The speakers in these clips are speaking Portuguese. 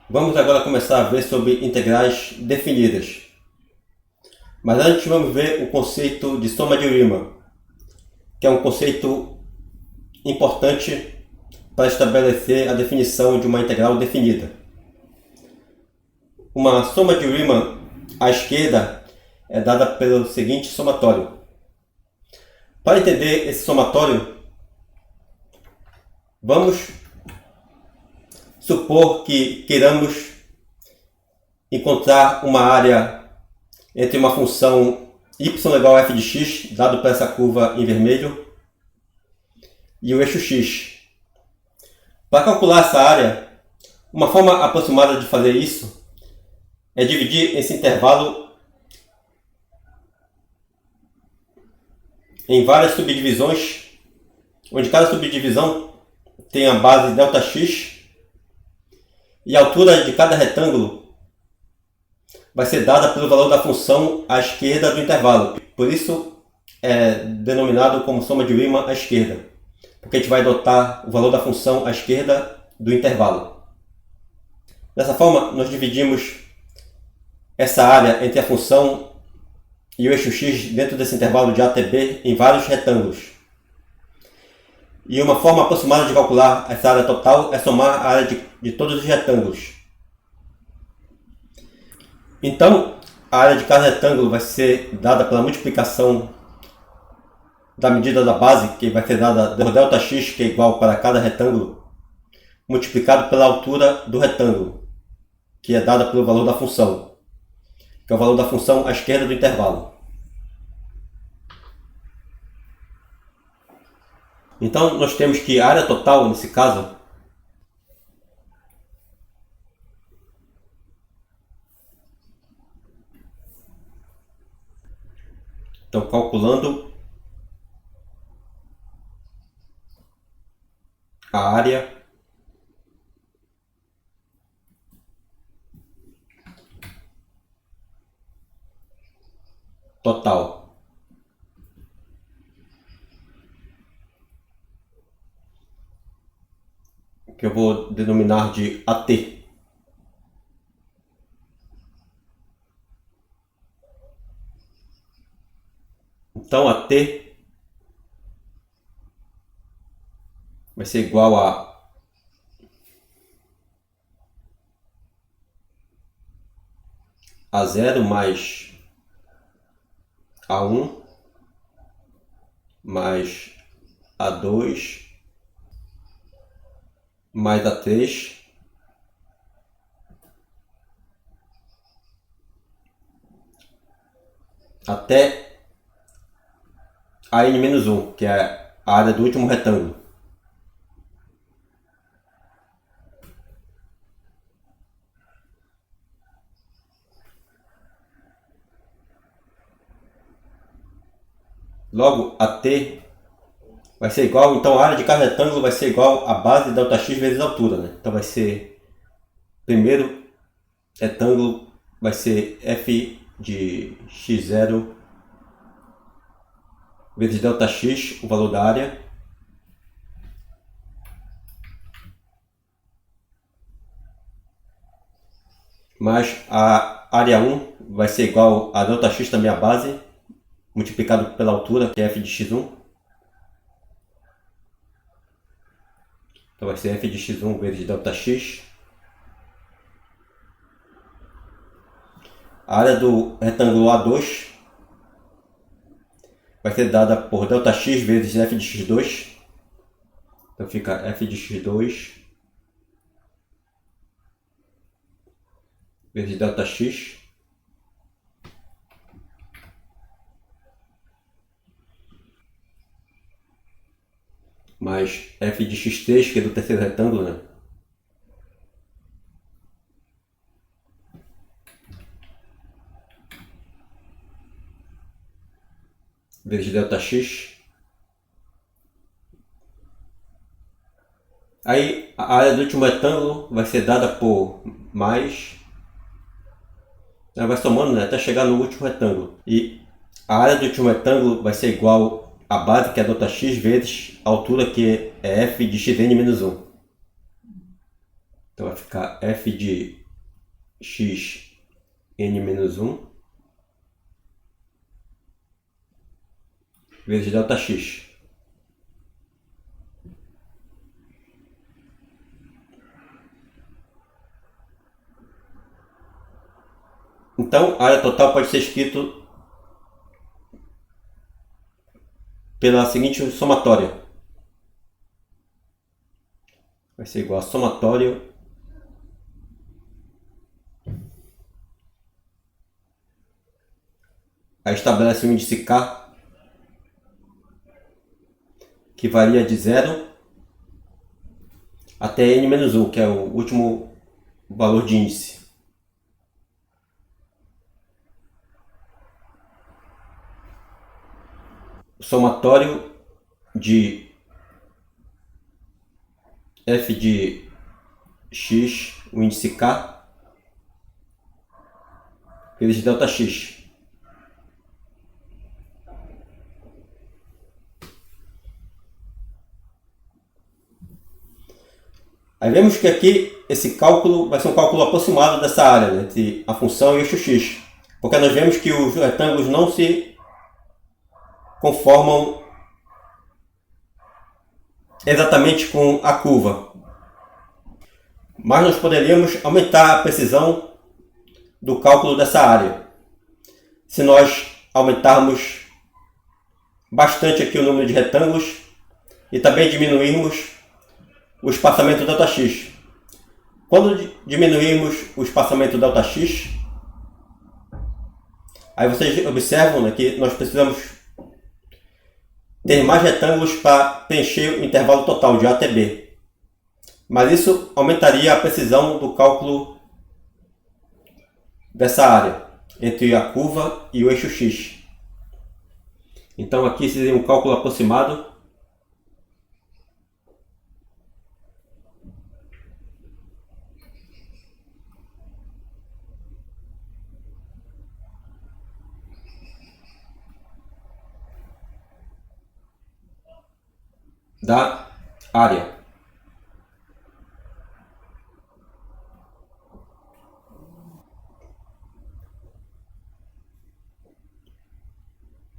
Vamos agora começar a ver sobre integrais definidas. Mas antes vamos ver o conceito de soma de Riemann, que é um conceito importante para estabelecer a definição de uma integral definida. Uma soma de Riemann à esquerda é dada pelo seguinte somatório. Para entender esse somatório, vamos supor que queiramos encontrar uma área entre uma função y igual a f de x, dado por essa curva em vermelho, e o eixo x. Para calcular essa área, uma forma aproximada de fazer isso é dividir esse intervalo em várias subdivisões, onde cada subdivisão tem a base ΔX, e a altura de cada retângulo vai ser dada pelo valor da função à esquerda do intervalo. Por isso é denominado como soma de Riemann à esquerda, porque a gente vai adotar o valor da função à esquerda do intervalo. Dessa forma, nós dividimos essa área entre a função e o eixo x dentro desse intervalo de A até B em vários retângulos. E uma forma aproximada de calcular essa área total é somar a área de todos os retângulos. Então, a área de cada retângulo vai ser dada pela multiplicação da medida da base, que vai ser dada por ΔX, que é igual para cada retângulo, multiplicado pela altura do retângulo, que é dada pelo valor da função, que é o valor da função à esquerda do intervalo. Então, nós temos que a área total, nesse caso, então calculando a área total, que eu vou denominar de AT. Então, AT vai ser igual a 0 mais A1 mais A2 mais A3 até a n-1, que é a área do último retângulo. Logo, AT vai ser igual, então a área de cada retângulo vai ser igual a base ΔX vezes a altura, né? Então vai ser, primeiro retângulo vai ser f de x0 vezes ΔX, o valor da área, mais a área 1 vai ser igual a ΔX também a base, multiplicado pela altura, que é f de x1. Então vai ser f de x1 vezes ΔX. A área do retângulo A2 vai ser dada por ΔX vezes f de x2. Então fica f de x2 vezes ΔX. Mais f de x3, que é do terceiro retângulo, né? Vezes ΔX. Aí a área do último retângulo vai ser dada por mais. Ela vai somando, né, até chegar no último retângulo. E a área do último retângulo vai ser igual a base, que é ΔX, vezes a altura, que é f de xn-1. Então vai ficar f de x n-1 vezes ΔX. Então, a área total pode ser escrito pela seguinte somatória. Vai ser igual a somatório aí estabelece um índice K que varia de 0 até n-1, que é o último valor de índice. O somatório de f de x, o índice K, vezes ΔX. Aí vemos que aqui esse cálculo vai ser um cálculo aproximado dessa área, né, entre a função e o eixo x, porque nós vemos que os retângulos não se conformam exatamente com a curva. Mas nós poderíamos aumentar a precisão do cálculo dessa área se nós aumentarmos bastante aqui o número de retângulos e também diminuirmos o espaçamento ΔX. Quando diminuirmos o espaçamento ΔX, aí vocês observam, né, que nós precisamos ter mais retângulos para preencher o intervalo total de A até B. Mas isso aumentaria a precisão do cálculo dessa área entre a curva e o eixo X. Então aqui seria um cálculo aproximado da área.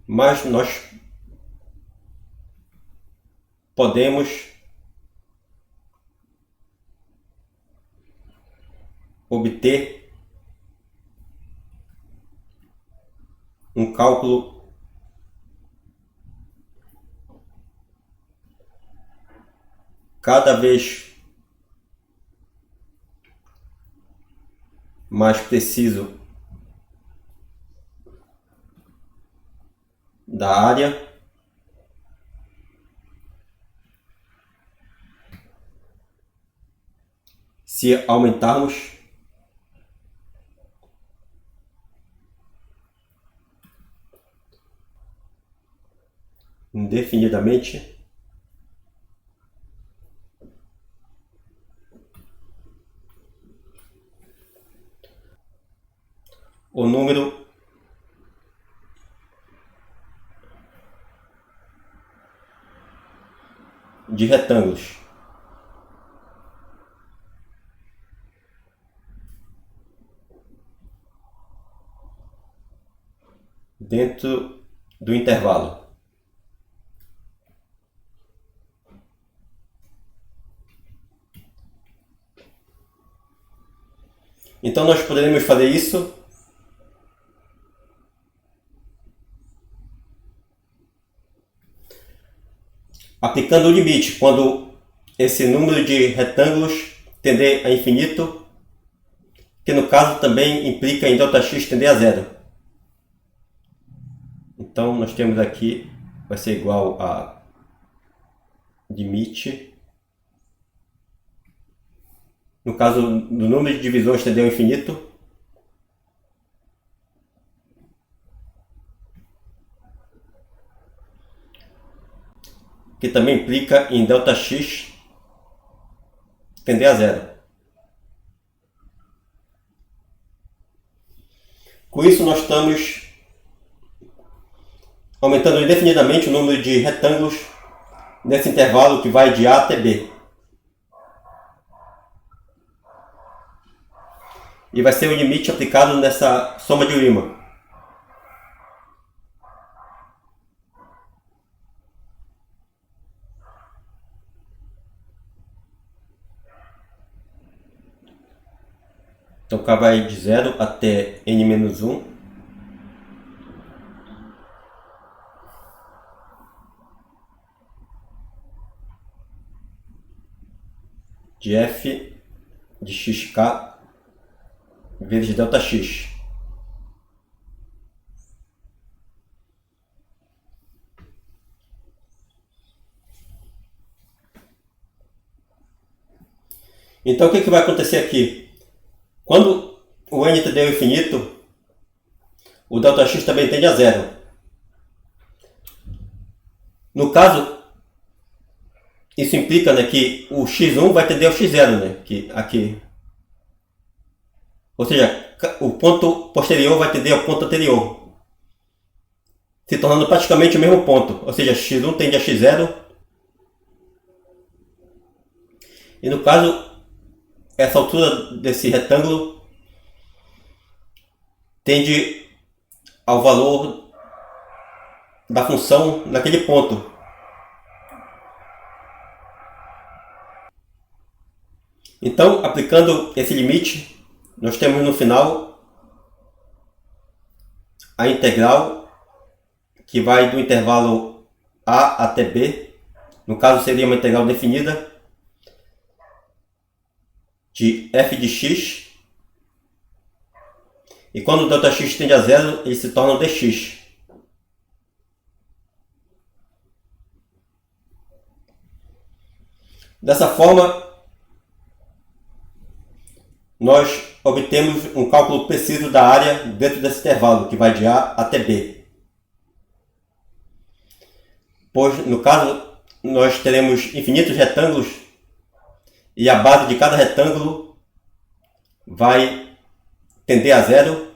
Mas nós podemos obter um cálculo cada vez mais preciso da área se aumentarmos indefinidamente o número de retângulos. Dentro do intervalo. Então nós poderemos fazer isso aplicando o limite quando esse número de retângulos tender a infinito, que no caso também implica em ΔX tender a zero. Então nós temos aqui, vai ser igual a limite, no caso do número de divisões tender ao infinito, que também implica em ΔX tender a zero. Com isso nós estamos aumentando indefinidamente o número de retângulos nesse intervalo que vai de A até B. e vai ser o limite aplicado nessa soma de Riemann. Então K vai de 0 até n-1 de f de xk vezes ΔX. Então o que vai acontecer aqui? Quando o n tende ao infinito, o ΔX também tende a 0. No caso, isso implica, né, que o x1 vai tender ao x0, né, aqui. Ou seja, o ponto posterior vai tender ao ponto anterior, se tornando praticamente o mesmo ponto. Ou seja, x1 tende a x0. E no caso, essa altura desse retângulo tende ao valor da função naquele ponto. Então, aplicando esse limite, nós temos no final a integral que vai do intervalo a até b. No caso, seria uma integral definida de f de x. E quando o ΔX tende a 0, ele se torna um dx. Dessa forma, nós obtemos um cálculo preciso da área dentro desse intervalo, que vai de A até B. Pois, no caso, nós teremos infinitos retângulos e a base de cada retângulo vai tender a 0.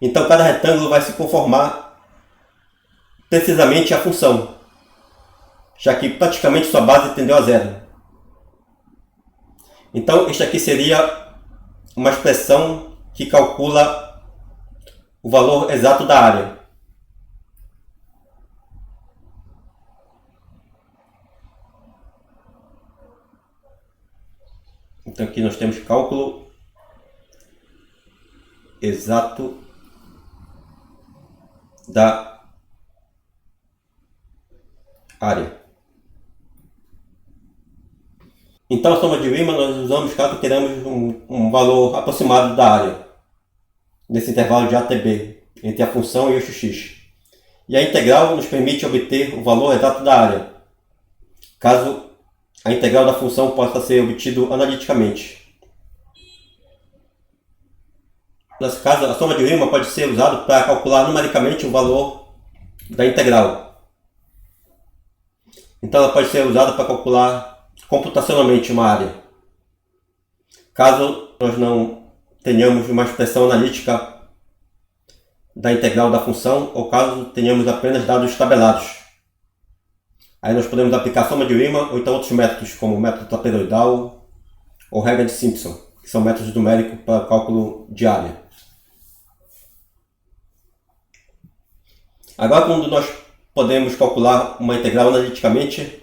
Então, cada retângulo vai se conformar precisamente à função, já que praticamente sua base tendeu a 0. Então, este aqui seria uma expressão que calcula o valor exato da área. Então aqui nós temos cálculo exato da área. Então a soma de Riemann nós usamos caso queremos um valor aproximado da área, nesse intervalo de A até B, entre a função e o eixo x. E a integral nos permite obter o valor exato da área, caso a integral da função possa ser obtido analiticamente. Nesse caso, a soma de Riemann pode ser usada para calcular numericamente o valor da integral. Então ela pode ser usada para calcular computacionalmente uma área, caso nós não tenhamos uma expressão analítica da integral da função, ou caso tenhamos apenas dados tabelados. Aí nós podemos aplicar a soma de Riemann ou então outros métodos, como o método trapezoidal ou regra de Simpson, que são métodos numéricos para cálculo de área. Agora, quando nós podemos calcular uma integral analiticamente,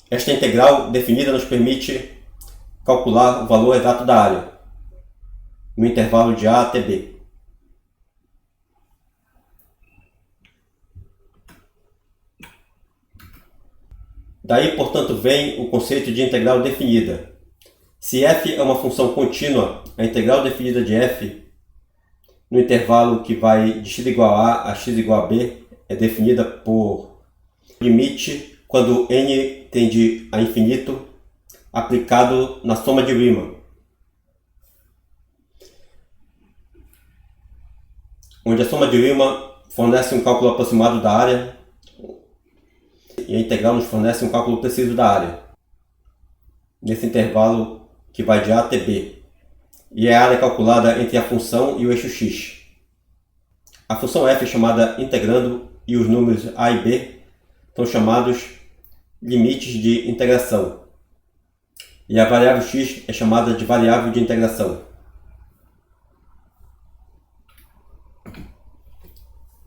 esta integral definida nos permite calcular o valor exato da área, no intervalo de A até B. Daí, portanto, vem o conceito de integral definida. Se f é uma função contínua, a integral definida de f, no intervalo que vai de x igual a x igual a b, é definida por limite quando n tende a infinito, aplicado na soma de Riemann, onde a soma de Riemann fornece um cálculo aproximado da área e a integral nos fornece um cálculo preciso da área, nesse intervalo que vai de A até B, e é a área calculada entre a função e o eixo x. A função f é chamada integrando e os números a e b são chamados limites de integração. E a variável x é chamada de variável de integração.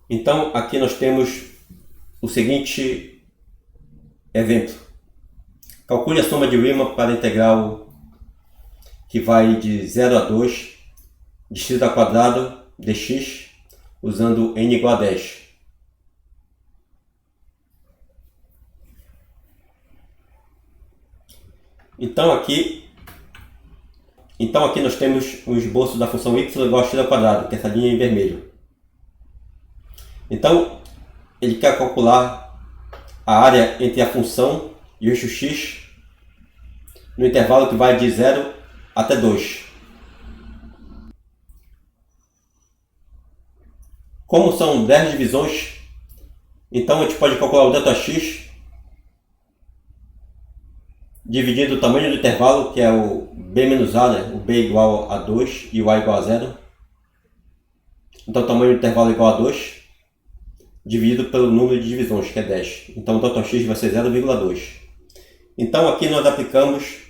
Então, aqui nós temos o seguinte exemplo. Calcule a soma de Riemann para a integral que vai de 0 a 2 de x ao quadrado dx usando n igual a 10. Então aqui nós temos o esboço da função y igual a x ao quadrado, que é essa linha em vermelho. Então, ele quer calcular a área entre a função e o eixo x no intervalo que vai de 0 até 2. Como são 10 divisões, então a gente pode calcular o ΔX dividindo o tamanho do intervalo, que é o b menos a, né? O b igual a 2 e o a igual a 0. Então o tamanho do intervalo é igual a 2, dividido pelo número de divisões, que é 10. Então o ΔX vai ser 0,2. Então aqui nós aplicamos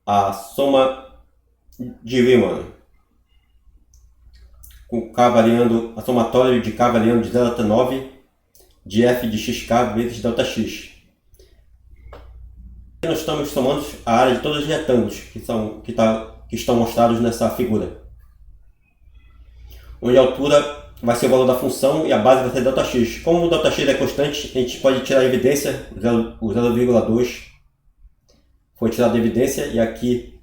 a soma de Riemann, com K variando, a somatória de K variando de 0 até 9 de f de xk vezes ΔX. Nós estamos somando a área de todos os retângulos que estão mostrados nessa figura, onde a altura vai ser o valor da função e a base vai ser ΔX. Como o ΔX é constante, a gente pode tirar a evidência, o 0,2 foi tirado a evidência, e aqui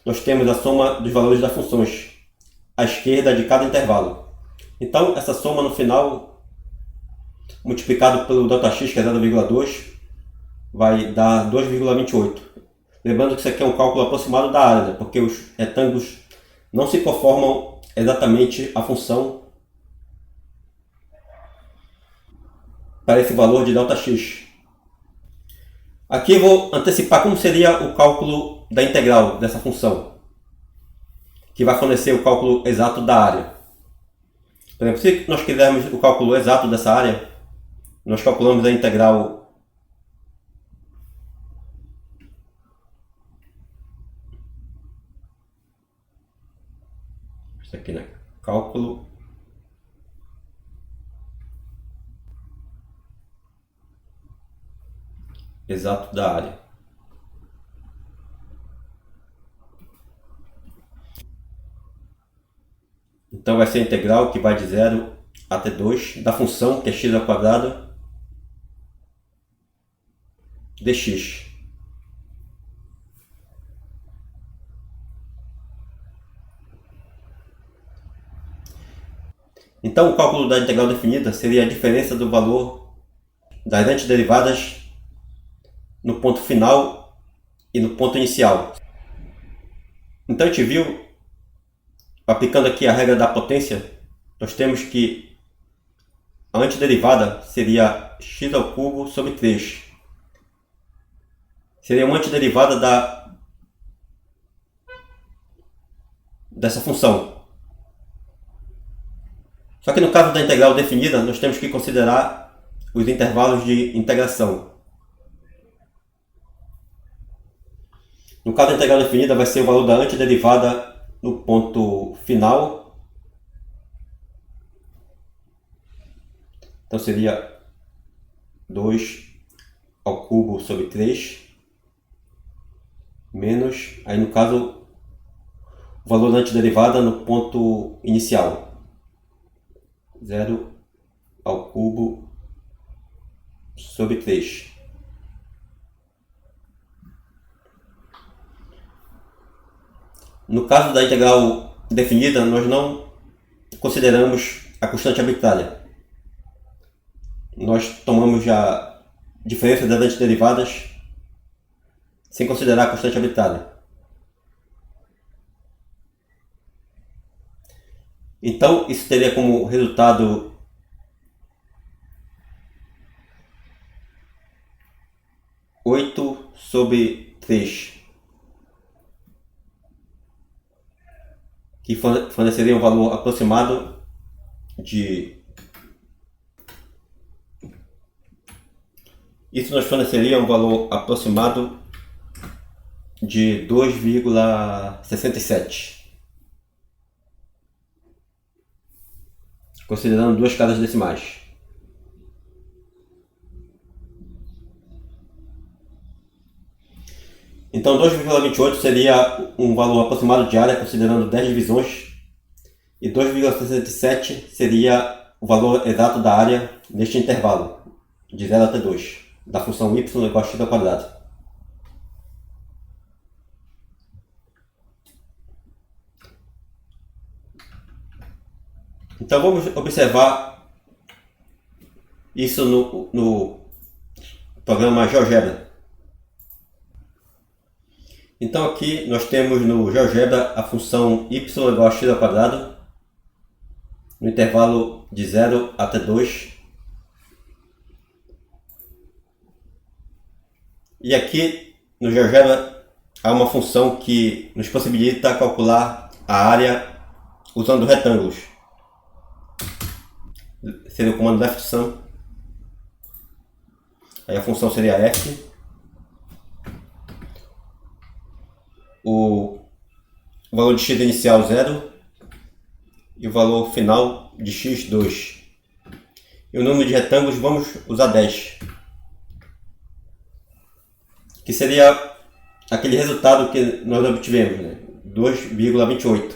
nós temos a soma dos valores das funções à esquerda de cada intervalo. Então essa soma no final, multiplicado pelo ΔX, que é 0,2, vai dar 2,28. Lembrando que isso aqui é um cálculo aproximado da área, né? Porque os retângulos não se conformam exatamente à função para esse valor de ΔX. Aqui eu vou antecipar como seria o cálculo da integral dessa função, que vai fornecer o cálculo exato da área. Por exemplo, se nós quisermos o cálculo exato dessa área, nós calculamos a integral isso aqui, né? Cálculo exato da área. Então vai ser a integral que vai de 0 até 2 da função, que é x ao quadrado dx. Então o cálculo da integral definida seria a diferença do valor das antiderivadas no ponto final e no ponto inicial. Então a gente viu, aplicando aqui a regra da potência, nós temos que a antiderivada seria x ao cubo sobre 3. Seria uma antiderivada dessa função. Só que no caso da integral definida, nós temos que considerar os intervalos de integração. No caso da integral definida, vai ser o valor da antiderivada no ponto final. Então seria 2 ao cubo sobre 3, menos, aí no caso, o valor da antiderivada no ponto inicial. 0 ao cubo sobre 3. No caso da integral definida, nós não consideramos a constante arbitrária. Nós tomamos a diferença das antiderivadas sem considerar a constante arbitrária. Então, isso teria como resultado oito sobre 3, que forneceria um valor aproximado de... Isso nos forneceria um valor aproximado de 2,67, considerando duas casas decimais. Então 2,28 seria um valor aproximado de área considerando 10 divisões, e 2,67 seria o valor exato da área neste intervalo, de 0 até 2, da função y igual a x ao quadrado. Então vamos observar isso no programa GeoGebra. Então aqui nós temos no GeoGebra a função y igual a x ao quadrado no intervalo de 0 até 2. E aqui no GeoGebra há uma função que nos possibilita calcular a área usando retângulos. Seria o comando leftSum. Aí a função seria f. O valor de x inicial 0 e o valor final de x 2. E o número de retângulos vamos usar 10, que seria aquele resultado que nós obtivemos, né? 2,28.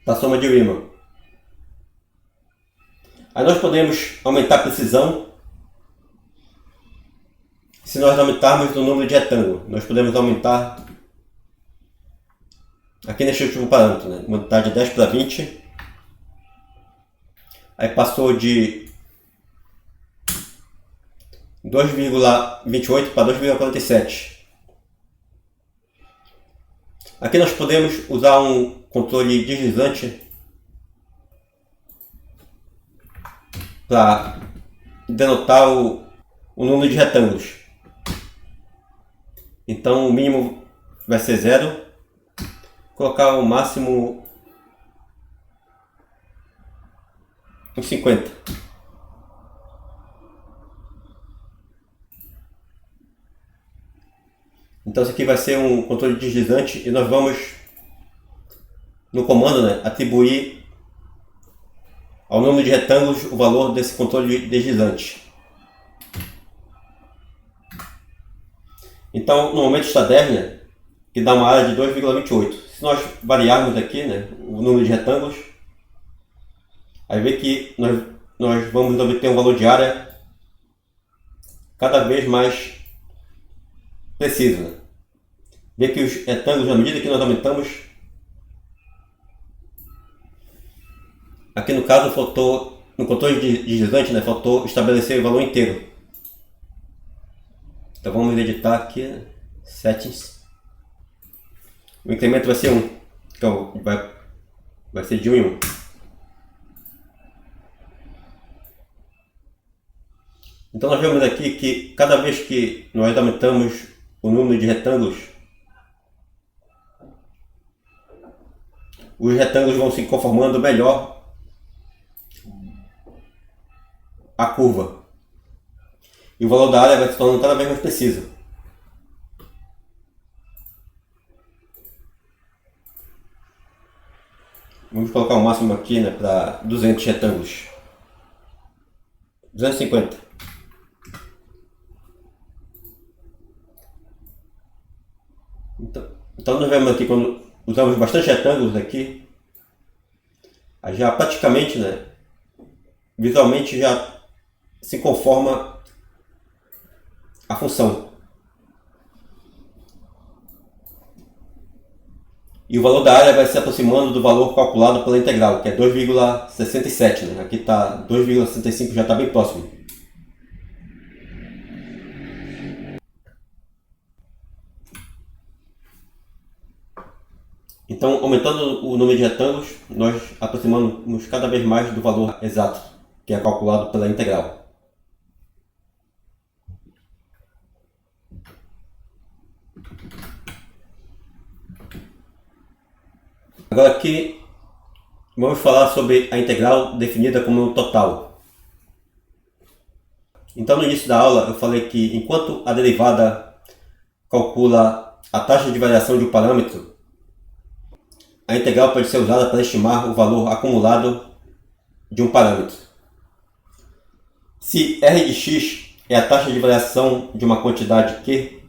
Da soma de Riemann. Aí nós podemos aumentar a precisão. Se nós aumentarmos o número de retângulos, nós podemos aumentar aqui neste último parâmetro, né? Aumentar de 10 para 20. Aí passou de 2,28 para 2,47. Aqui nós podemos usar um controle deslizante para denotar o número de retângulos. Então o mínimo vai ser 0. Colocar o máximo uns 50. Então esse aqui vai ser um controle deslizante e nós vamos no comando, né, atribuir ao número de retângulos o valor desse controle deslizante. Então no momento está 10, né, que dá uma área de 2,28. Se nós variarmos aqui, né, o número de retângulos, aí vê que nós vamos obter um valor de área cada vez mais preciso, né? Vê que os retângulos, à medida que nós aumentamos, aqui no caso faltou, no controle deslizante, né, faltou estabelecer o valor inteiro. Então vamos editar aqui, né, Settings. O incremento vai ser 1, então vai ser de 1 em 1. Então nós vemos aqui que cada vez que nós aumentamos o número de retângulos, os retângulos vão se conformando melhor a curva. E o valor da área vai se tornando cada vez mais preciso. Vamos colocar o máximo aqui, né, para 200 retângulos. 250. Então nós vemos aqui, quando usamos bastante retângulos aqui, já praticamente, né, visualmente já se conforma a função. E o valor da área vai se aproximando do valor calculado pela integral, que é 2,67. Né? Aqui está 2,65, já está bem próximo. Então, aumentando o número de retângulos, nós aproximamos cada vez mais do valor exato, que é calculado pela integral. Agora aqui vamos falar sobre a integral definida como um total. Então no início da aula eu falei que enquanto a derivada calcula a taxa de variação de um parâmetro, a integral pode ser usada para estimar o valor acumulado de um parâmetro. Se R de x é a taxa de variação de uma quantidade Q,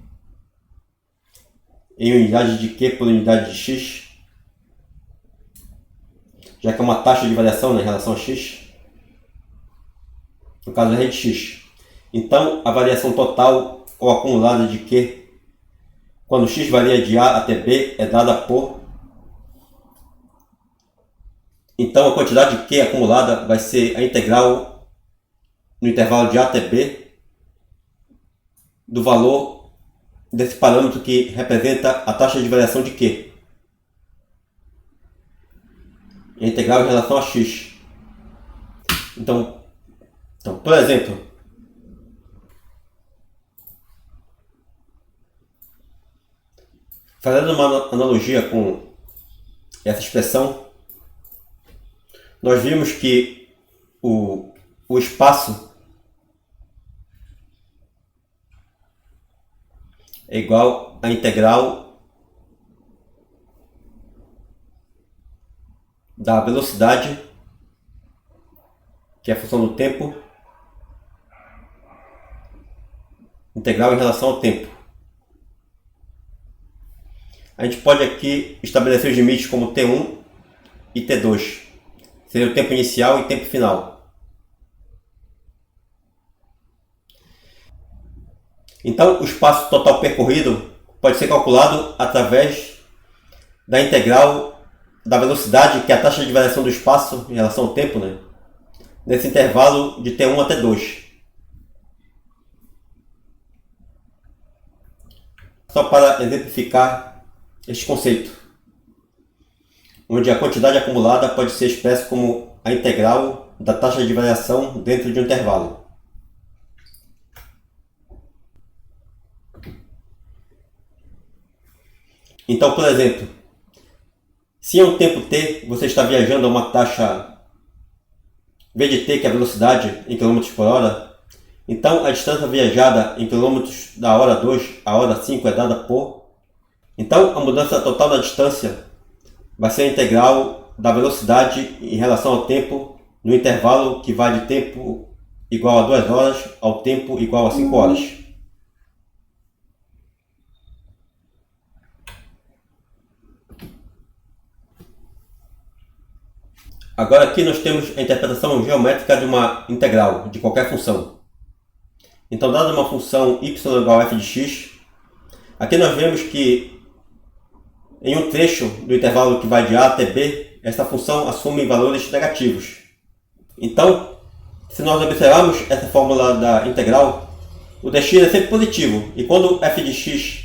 em unidade de Q por unidade de x, já que é uma taxa de variação, né, em relação a x, no caso R de x. Então, a variação total ou acumulada de Q, quando x varia de A até B, é dada por... Então, a quantidade de Q acumulada vai ser a integral no intervalo de A até B do valor desse parâmetro que representa a taxa de variação de Q. A integral em relação a x. Então, por exemplo, fazendo uma analogia com essa expressão, nós vimos que o espaço é igual à integral da velocidade, que é a função do tempo, integral em relação ao tempo. A gente pode aqui estabelecer os limites como T1 e T2. Seria o tempo inicial e tempo final. Então, o espaço total percorrido pode ser calculado através da integral da velocidade, que é a taxa de variação do espaço em relação ao tempo, né? Nesse intervalo de T1 a T2. Só para exemplificar este conceito, onde a quantidade acumulada pode ser expressa como a integral da taxa de variação dentro de um intervalo. Então, por exemplo, se em um tempo t você está viajando a uma taxa v de t, que é a velocidade em km por hora, então a distância viajada em km da hora 2 a hora 5 é dada por... Então, a mudança total da distância vai ser a integral da velocidade em relação ao tempo no intervalo que vai de tempo igual a 2 horas ao tempo igual a 5 horas. Agora aqui nós temos a interpretação geométrica de uma integral de qualquer função. Então, dada uma função y igual a f de x, aqui nós vemos que em um trecho do intervalo que vai de A até B, esta função assume valores negativos. Então, se nós observarmos essa fórmula da integral, o dx é sempre positivo. E quando f de x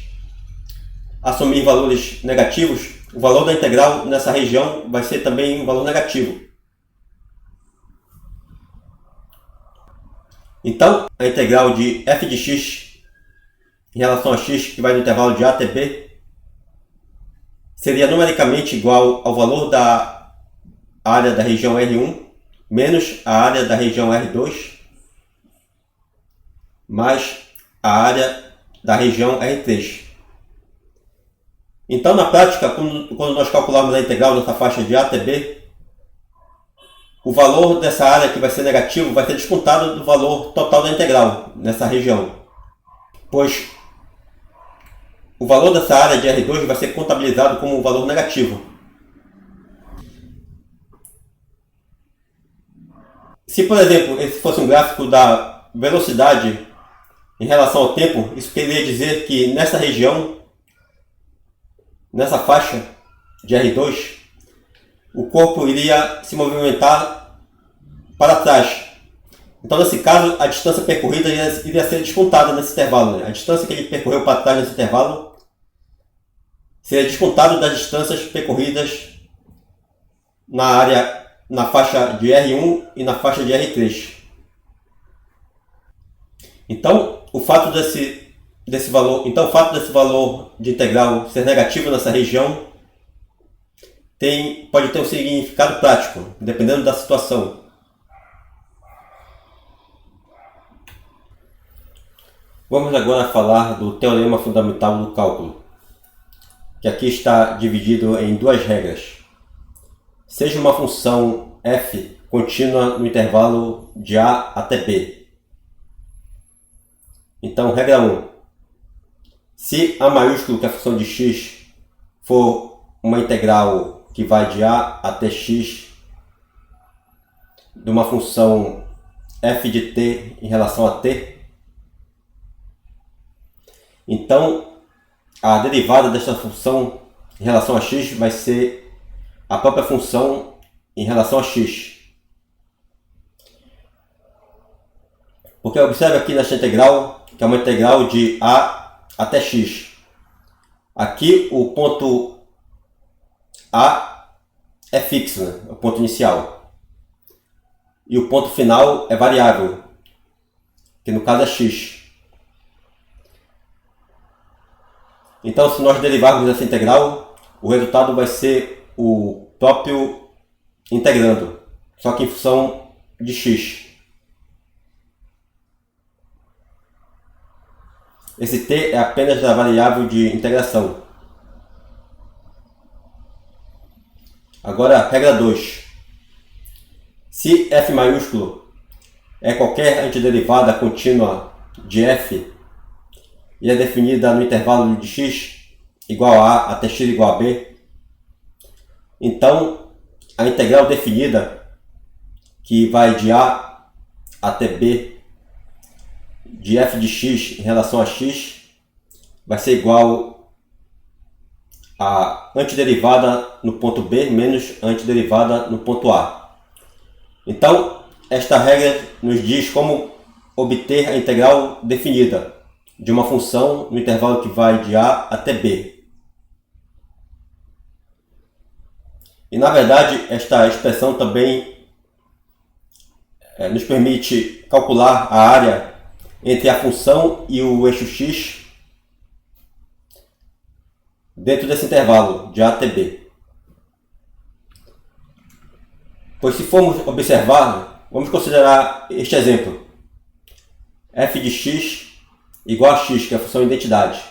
assumir valores negativos, o valor da integral nessa região vai ser também um valor negativo. Então, a integral de f de x em relação a x, que vai do intervalo de A até B, seria numericamente igual ao valor da área da região R1 menos a área da região R2 mais a área da região R3. Então, na prática, quando nós calcularmos a integral dessa faixa de A até B, o valor dessa área que vai ser negativo vai ser descontado do valor total da integral nessa região, pois o valor dessa área de R2 vai ser contabilizado como um valor negativo. Se, por exemplo, esse fosse um gráfico da velocidade em relação ao tempo, isso queria dizer que nessa região, nessa faixa de R2, o corpo iria se movimentar para trás. Então, nesse caso, a distância percorrida iria ser descontada nesse intervalo, né? A distância que ele percorreu para trás nesse intervalo seria descontado das distâncias percorridas na faixa de R1 e na faixa de R3. Então, o fato desse valor de integral ser negativo nessa região pode ter um significado prático, dependendo da situação. Vamos agora falar do teorema fundamental do cálculo, que aqui está dividido em duas regras. Seja uma função f contínua no intervalo de a até b. Então, regra 1. Se a maiúsculo, que é a função de x, for uma integral que vai de a até x de uma função f de t em relação a t, então a derivada desta função em relação a x vai ser a própria função em relação a x. Porque observe aqui nesta integral, que é uma integral de a até x. Aqui o ponto a é fixo, né? É o ponto inicial. E o ponto final é variável, que no caso é x. Então, se nós derivarmos essa integral, o resultado vai ser o próprio integrando, só que em função de x. Esse t é apenas a variável de integração. Agora, regra 2. Se f maiúsculo é qualquer antiderivada contínua de f e é definida no intervalo de x igual a até x igual a b, então a integral definida, que vai de a até b de f de x em relação a x, vai ser igual a antiderivada no ponto b menos a antiderivada no ponto a. Então, esta regra nos diz como obter a integral definida de uma função no intervalo que vai de a até b. E, na verdade, esta expressão também nos permite calcular a área entre a função e o eixo x dentro desse intervalo de a até b. Pois se formos observar, vamos considerar este exemplo. F de x igual a x, que é a função identidade.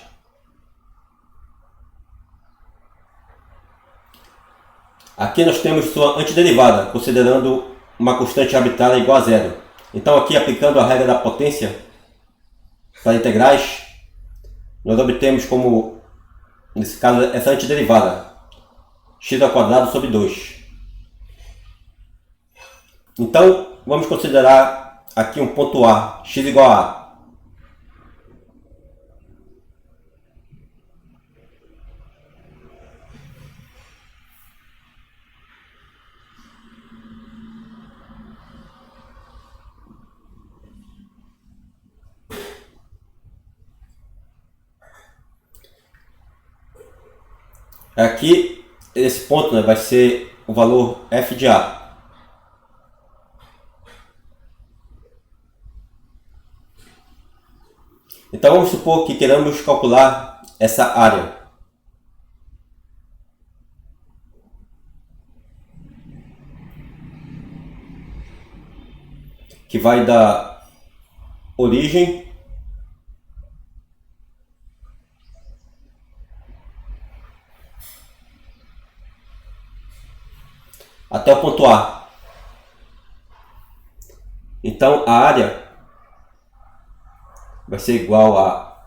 Aqui nós temos sua antiderivada, considerando uma constante arbitrária igual a zero. Então aqui, aplicando a regra da potência para integrais, nós obtemos como, nesse caso, essa antiderivada, x² sobre 2. Então, vamos considerar aqui um ponto A, x igual a A. Aqui, esse ponto, né, vai ser o valor f de A. Então vamos supor que queremos calcular essa área. Que vai da origem até o ponto A. Então a área vai ser igual a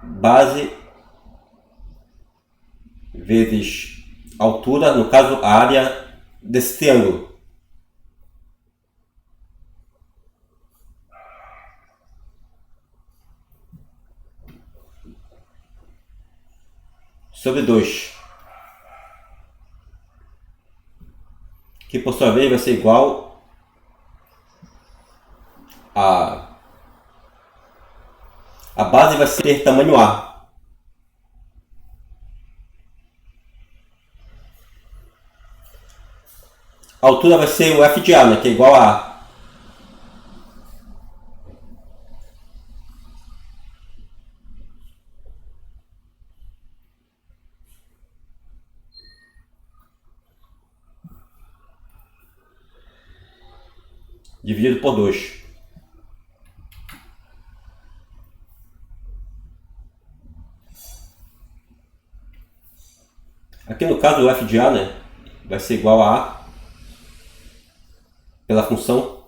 base vezes altura, no caso a área desse triângulo. Sobre 2. Que por sua vez vai ser igual a base vai ter tamanho A. A altura vai ser o f de A, né, que é igual a A. Dividido por 2. Aqui no caso o f de a, né, vai ser igual a pela função.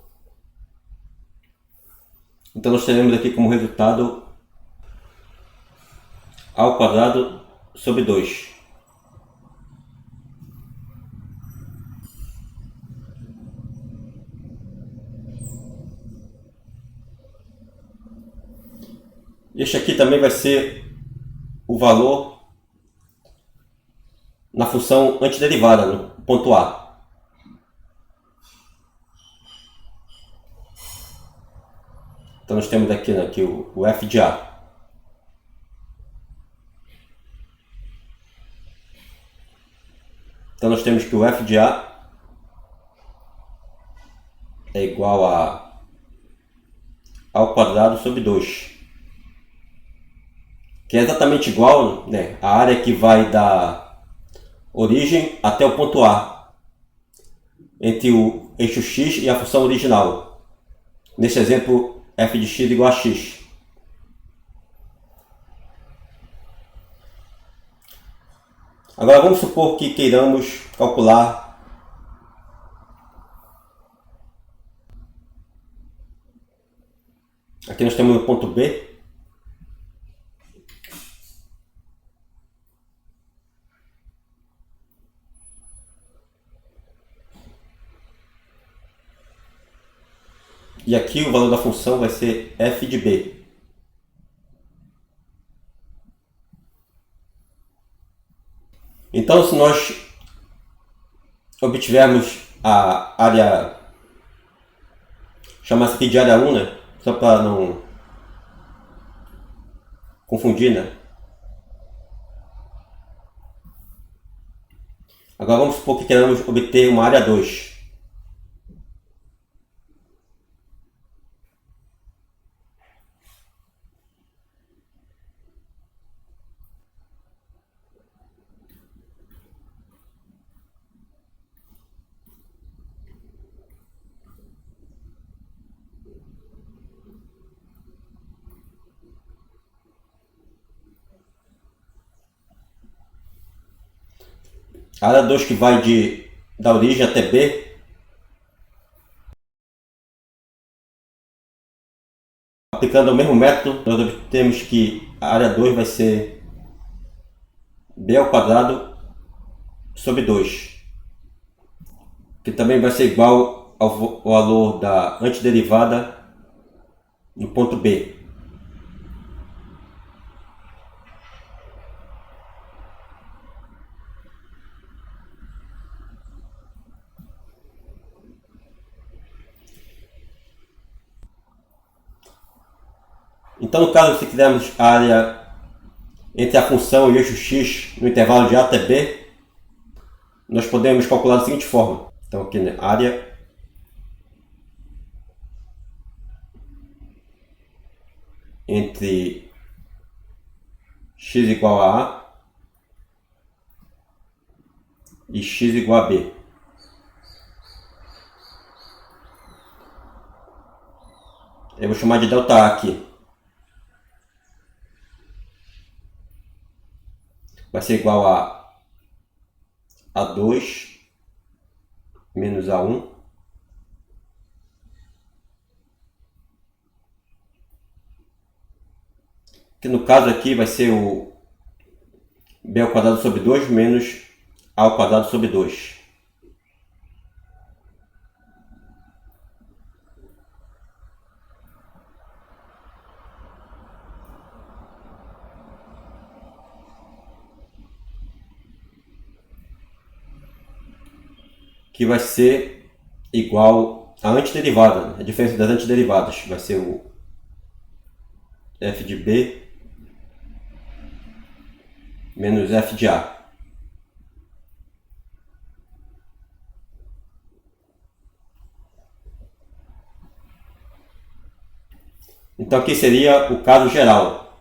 Então nós teremos aqui como resultado a ao quadrado sobre 2. Este aqui também vai ser o valor na função antiderivada, no ponto A. Então nós temos aqui, né, aqui o f de a. Então nós temos que o f de a é igual ao quadrado sobre 2. Que é exatamente igual, né, a área que vai da origem até o ponto A, entre o eixo x e a função original. Nesse exemplo, f de x igual a x. Agora vamos supor que queiramos calcular aqui nós temos o ponto B. E aqui o valor da função vai ser f de b. Então, se nós obtivermos a área, chamar aqui de área 1, né? Só para não confundir, né? Agora vamos supor que queremos obter uma área 2. A área 2 que vai da origem até B, aplicando o mesmo método, nós obtemos que a área 2 vai ser b ao quadrado sobre 2, que também vai ser igual ao valor da antiderivada no ponto B. Então, no caso, se quisermos a área entre a função e o eixo x no intervalo de a até b, nós podemos calcular da seguinte forma. Então, aqui, né, área entre x igual a e x igual a b. Eu vou chamar de delta A aqui. Vai ser igual a A2 menos A1 que no caso aqui vai ser o b ao quadrado sobre 2 menos a ao quadrado sobre 2. Que vai ser igual à antiderivada, a diferença das antiderivadas. Vai ser o f de b menos f de a. Então aqui seria o caso geral.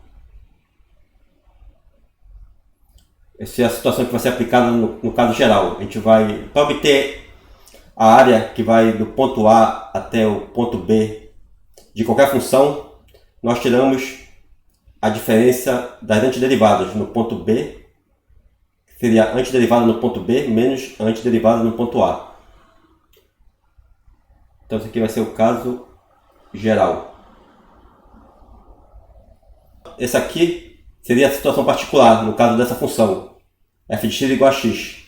Essa é a situação que vai ser aplicada no caso geral. A gente vai, para obter a área que vai do ponto A até o ponto B de qualquer função, nós tiramos a diferença das antiderivadas no ponto B, seria antiderivada no ponto B menos antiderivada no ponto A. Então esse aqui vai ser o caso geral. Esse aqui seria a situação particular, no caso dessa função, f de x igual a x.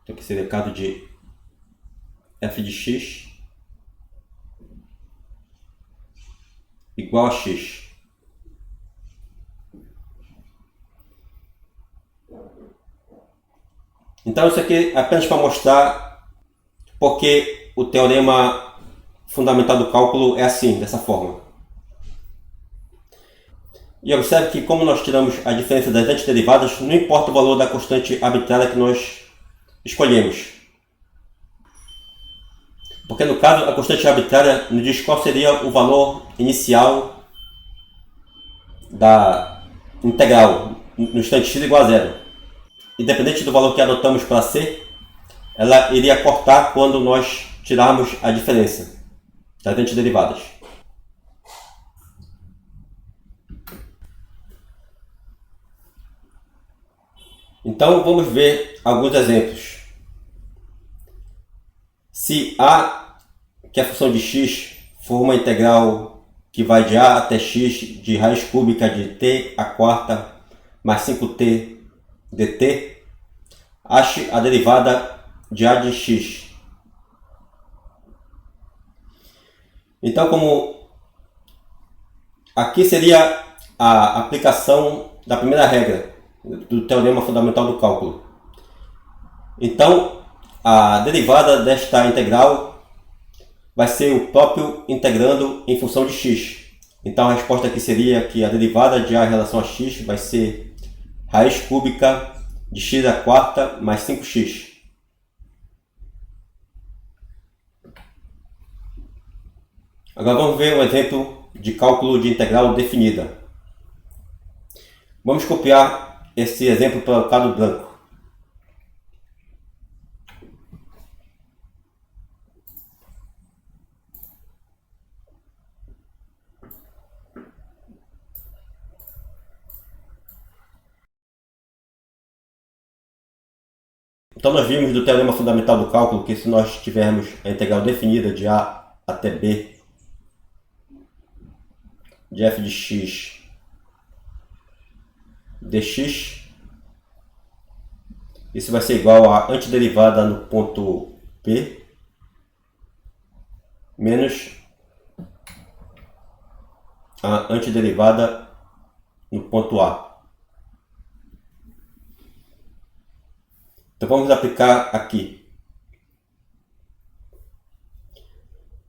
Então aqui seria o caso de f de x igual a x. Então isso aqui é apenas para mostrar porque o teorema fundamental do cálculo é assim, dessa forma. E observe que como nós tiramos a diferença das antiderivadas, não importa o valor da constante arbitrária que nós escolhemos. Porque no caso a constante arbitrária nos diz qual seria o valor inicial da integral no instante x igual a zero. Independente do valor que adotamos para c, ela iria cortar quando nós tirarmos a diferença das antiderivadas. Então vamos ver alguns exemplos. Se a, que é a função de x, for uma integral que vai de a até x de raiz cúbica de t a quarta mais 5t dt, ache a derivada de a de x. Então, como aqui seria a aplicação da primeira regra do teorema fundamental do cálculo. Então, a derivada desta integral vai ser o próprio integrando em função de x. Então, a resposta aqui seria que a derivada de a em relação a x vai ser raiz cúbica de x à quarta mais 5x. Agora vamos ver um exemplo de cálculo de integral definida. Vamos copiar esse exemplo para o quadro branco. Então nós vimos do teorema fundamental do cálculo que se nós tivermos a integral definida de a até b de f de x dx, isso vai ser igual a antiderivada no ponto P menos a antiderivada no ponto A. Então vamos aplicar aqui.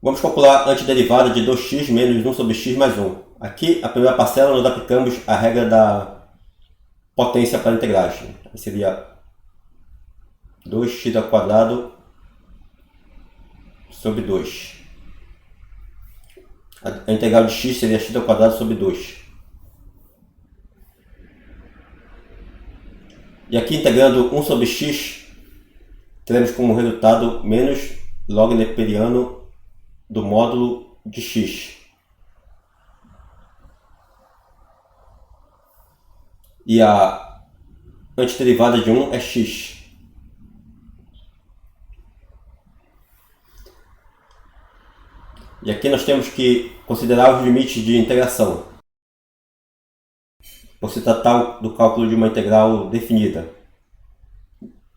Vamos calcular a antiderivada de 2x menos 1 sobre x mais 1. Aqui, a primeira parcela, nós aplicamos a regra da potência para integragem. Seria 2x ao quadrado sobre 2. A integral de x seria x ao quadrado sobre 2. E aqui, integrando 1 sobre x, teremos como resultado menos log neperiano do módulo de x. E a antiderivada de 1 é x. E aqui nós temos que considerar os limites de integração, por se tratar do cálculo de uma integral definida.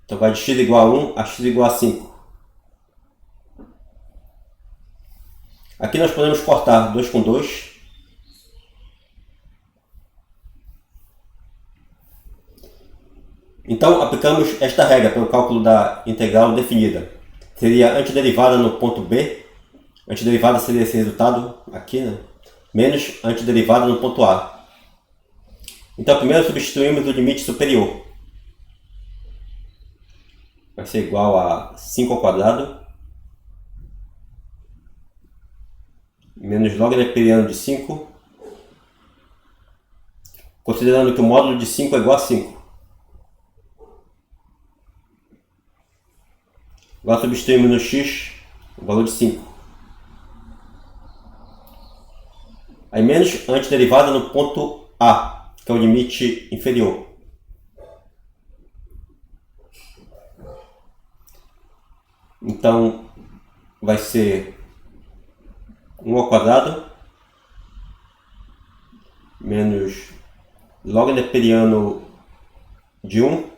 Então vai de x igual a 1 a x igual a 5. Aqui nós podemos cortar 2 com 2. Então aplicamos esta regra para o cálculo da integral definida. Seria antiderivada no ponto B. Antiderivada seria esse resultado aqui, né? Menos antiderivada no ponto A. Então primeiro substituímos o limite superior. Vai ser igual a 5 ao quadrado menos log neperiano de 5, considerando que o módulo de 5 é igual a 5. Agora substituímos no x o valor de 5. Aí menos a antiderivada no ponto A, que é o limite inferior. Então, vai ser 1 ao quadrado menos log neperiano de 1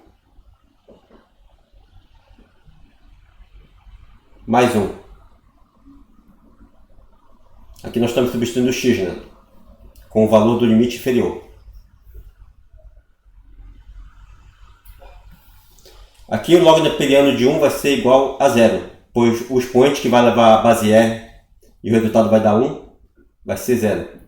mais 1. Aqui nós estamos substituindo o x, né? Com o valor do limite inferior. Aqui o log neperiano de 1 vai ser igual a 0, pois o expoente que vai levar a base R e o resultado vai dar 1, vai ser 0.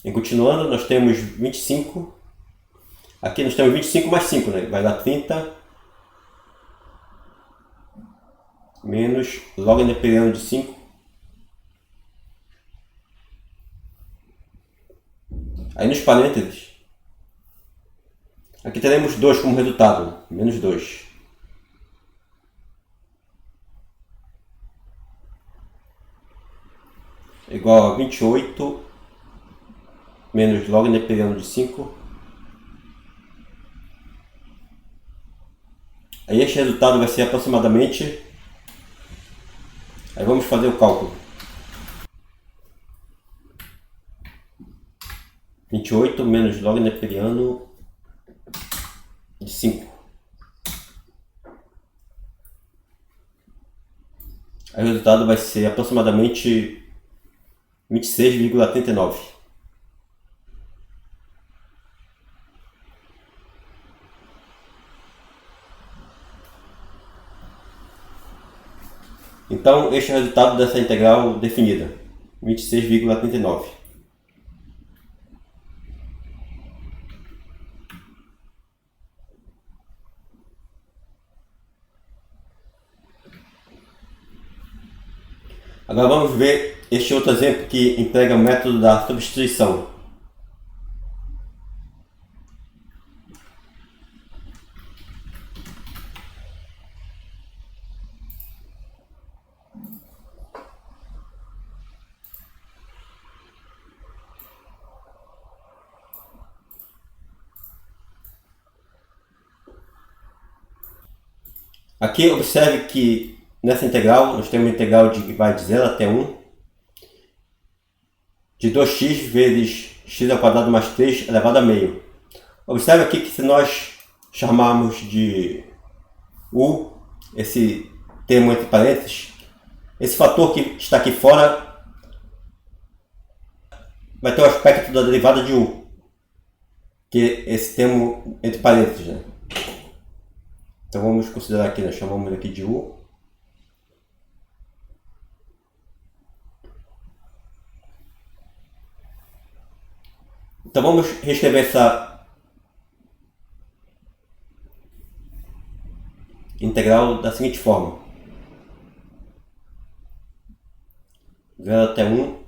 E continuando, nós temos 25. Aqui nós temos 25 mais 5, né? Vai dar 30 menos log neperiano de 5. Aí nos parênteses, aqui teremos 2 como resultado, menos 2. Igual a 28 menos log neperiano de 5. Aí este resultado vai ser aproximadamente... Aí vamos fazer o cálculo. 28 menos log neperiano de 5. Aí o resultado vai ser aproximadamente 26,39. Então, este é o resultado dessa integral definida, 26,39. Agora vamos ver este outro exemplo que emprega o método da substituição. Aqui observe que nessa integral nós temos uma integral que vai de 0 até 1 de 2x vezes x ao quadrado mais 3 elevado a meio. Observe aqui que se nós chamarmos de u esse termo entre parênteses, esse fator que está aqui fora vai ter o aspecto da derivada de u, que é esse termo entre parênteses, né? Então vamos considerar aqui, nós chamamos aqui de u. Então vamos reescrever essa integral da seguinte forma. 0 até 1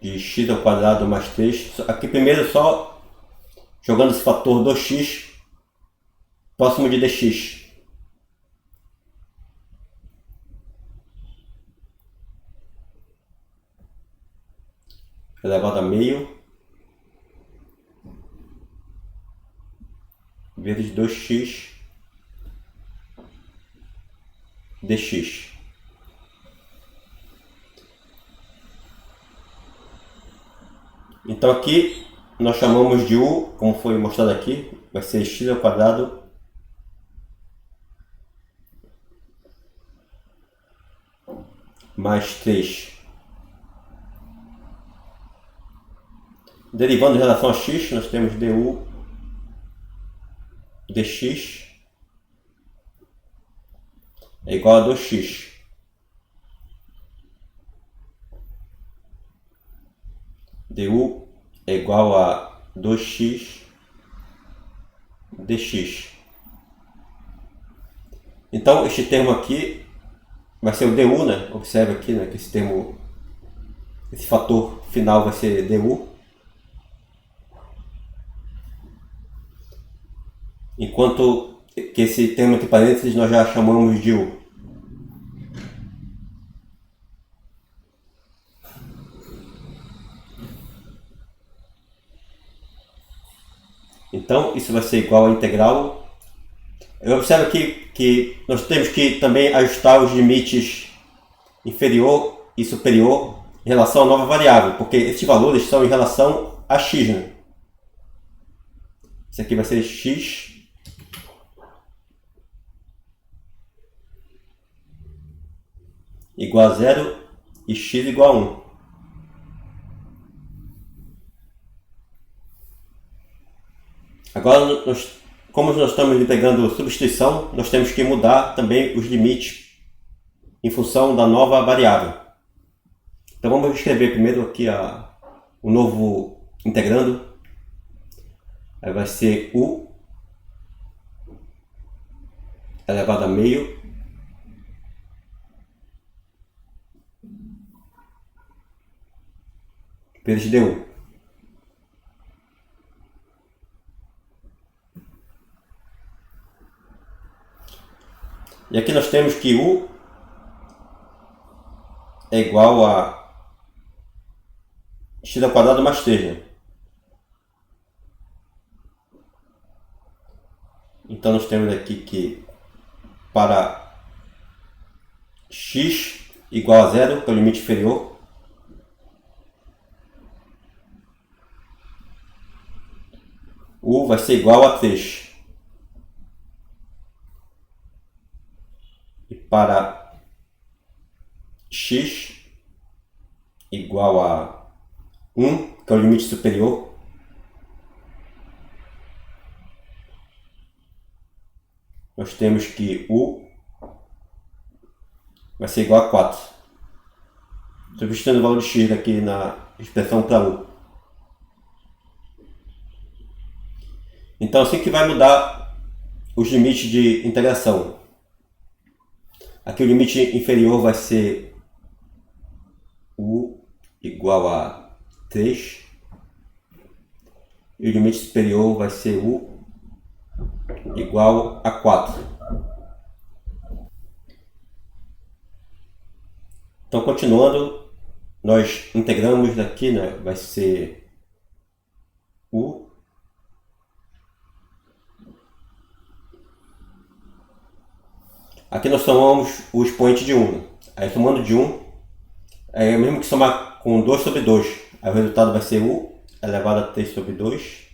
de x ao quadrado mais 3. Aqui primeiro só jogando esse fator 2x próximo de dx. Elevado a meio vezes 2x dx. Então aqui nós chamamos de u, como foi mostrado aqui, vai ser x ao quadrado mais 3. Derivando em relação a x, nós temos du dx é igual a 2x. Du é igual a 2x dx. Então este termo aqui vai ser o du, né? Observe aqui, né, que esse termo, esse fator final vai ser du. enquanto que esse termo entre parênteses nós já chamamos de U. Então, isso vai ser igual a integral. Eu observo aqui que nós temos que também ajustar os limites inferior e superior em relação à nova variável, porque esses valores são em relação a x, né? Isso aqui vai ser x igual a 0 e x igual a 1. Agora, como nós estamos pegando substituição, nós temos que mudar também os limites em função da nova variável. Então vamos escrever primeiro aqui o novo integrando. Aí vai ser U elevado a meio vezes du. E aqui nós temos que U é igual a x ao quadrado mais 3, né? Então nós temos aqui que para x igual a 0, que é o limite inferior, U vai ser igual a 3. E para x igual a 1, que é o limite superior, nós temos que U vai ser igual a 4. Substituindo o valor de x aqui na expressão para U. Então assim que vai mudar os limites de integração. Aqui o limite inferior vai ser U igual a 3. E o limite superior vai ser U igual a 4. Então, continuando, nós integramos daqui, né? Vai ser U aqui nós somamos o expoente de 1. Aí somando de 1, é mesmo que somar com 2 sobre 2. Aí o resultado vai ser U elevado a 3 sobre 2.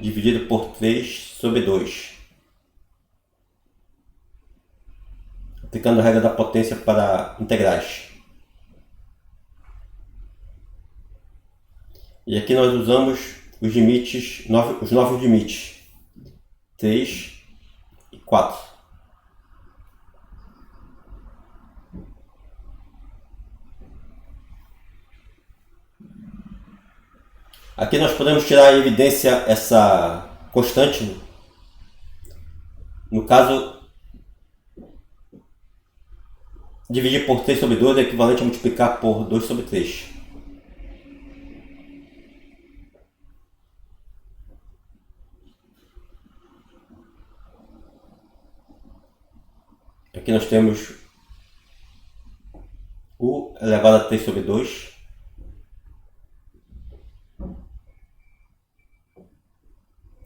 Dividido por 3 sobre 2. Aplicando a regra da potência para integrais. E aqui nós usamos os limites, os novos limites. 3 e 4. Aqui nós podemos tirar em evidência essa constante. No caso, dividir por 3 sobre 2 é equivalente a multiplicar por 2 sobre 3. Aqui nós temos U elevado a 3 sobre 2.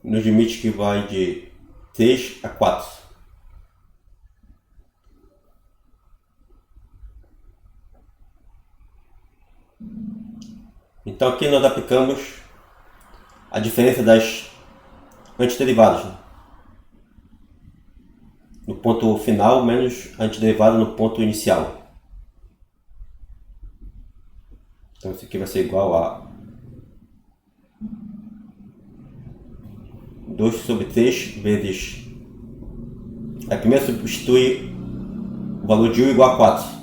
Nos limites que vai de 3 a 4. Então aqui nós aplicamos a diferença das antiderivadas, né? No ponto final menos a antiderivada no ponto inicial. Então isso aqui vai ser igual a 2 sobre 3 vezes... Aí primeiro substitui o valor de U igual a 4.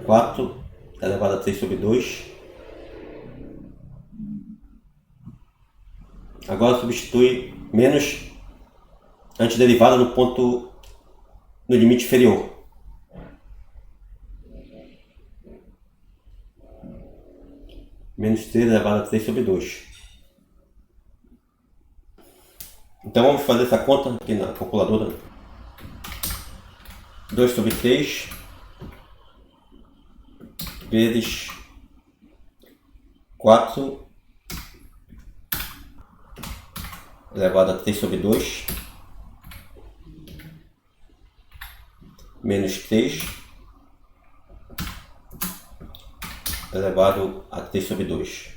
4 elevado a 3 sobre 2. Agora substitui menos antiderivada no limite inferior. menos 3 elevado a 3 sobre 2. Então vamos fazer essa conta aqui na calculadora. 2 sobre 3 vezes 4 elevado a 3 sobre 2 menos 3 elevado a 3 sobre 2.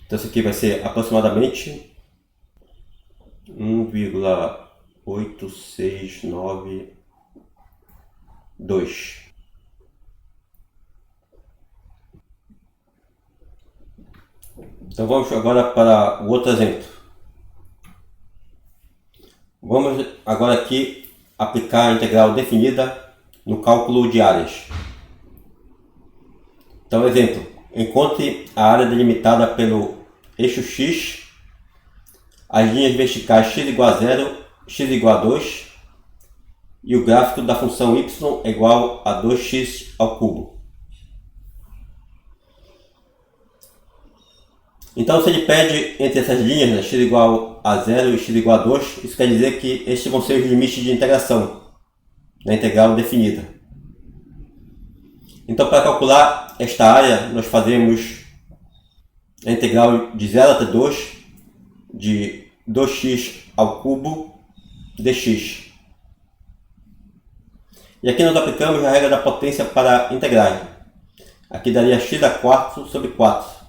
Então isso aqui vai ser aproximadamente 1,8692. Então vamos agora para o outro exemplo. Vamos agora aqui aplicar a integral definida no cálculo de áreas. Então, exemplo, encontre a área delimitada pelo eixo X, as linhas verticais x igual a 0, x igual a 2 e o gráfico da função y é igual a 2x ao cubo. Então, se ele pede entre essas linhas, né, x igual a 0 e x igual a 2, isso quer dizer que estes vão ser os limites de integração da integral definida. Então, para calcular esta área, nós fazemos a integral de 0 até 2 de 2x ao cubo dx. E aqui nós aplicamos a regra da potência para integrais. Aqui daria x a quarto sobre 4.